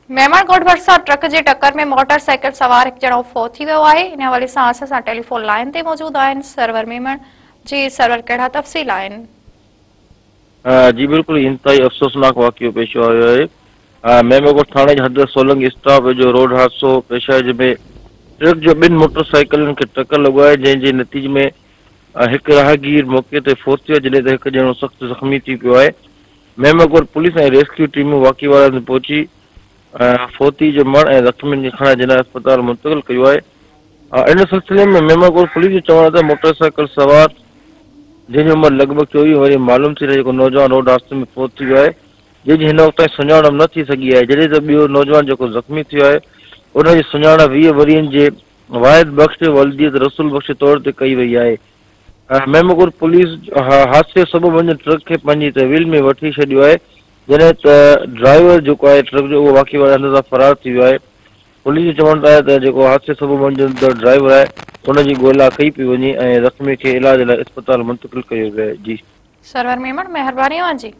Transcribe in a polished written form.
मेमणकोट भरिसां ट्रक जी टक्कर में मोटरसाइकिल सवार एक जणो फौत थी वियो आहे। इन हवाले सां असां टेलीफोन लाइन ते मौजूद आहिनि सरवर मेमण जी। सरवर कहिड़ा तफ़सील आहिनि? जी बिल्कुल इंतहाई अफ़सोसनाक वाक़ियो पेश आयो है। मेमनकोट थाणे जी हद सोलंग स्टॉप जो रोड हादसो पेश आयो जंहिंमें ट्रक जो ॿिनि मोटरसाइकिलनि खे टक्कर लॻो आहे, जंहिं जे नतीजे में हिकु राहगीर मौके ते फौत थियो, जॾहिं त हिकु ॼणो सख़्तु ज़ख़्मी थी पियो आहे। मेमनकोट पुलिस ऐं रेस्क्यू टीमूं वाक़ई वारनि ते पहुची फौती जो मण ऐं ज़ख़्मियुनि खे खणाए जिला अस्पताल मुंतक़िल कयो आहे। इन सिलसिले में मेमनकोट पुलिस जो चवण आहे त मोटरसाइकिल सवार जंहिंजी उमिरि लॻभॻि 24 वरी मालूम थी रही जेको नौजवान रोड हादसे में फौत थी वियो आहे, जंहिंजी हिन वक़्त ताईं सुञाणप न थी सघी आहे। जॾहिं त ॿियो नौजवान जेको ज़ख़्मी थियो आहे उनजी सुञाणप 20 वरियनि जे वाहिद बख़्श वल्दियत रसूल बख़्श तौर ते कई वई आहे। मेमनकोट पुलिस हादसे सबबु वञ ट्रक खे पंहिंजी तहवील में वठी छॾियो आहे, जॾहिं त ड्राइवर जेको आहे ट्रक जो उहो वाक़ई वारे हंध सां फरार थी वियो आहे। पुलिस जो चवण आहे त जेको हादसे सबबु वञ ड्राइवर आहे उनजी ॻोल्हा कई पई वञे ऐं ज़ख़्मी खे इलाज लाइ अस्पताल मुंतक़िल कयो वियो आहे। जी सरवर मेमण, महिरबानी जी।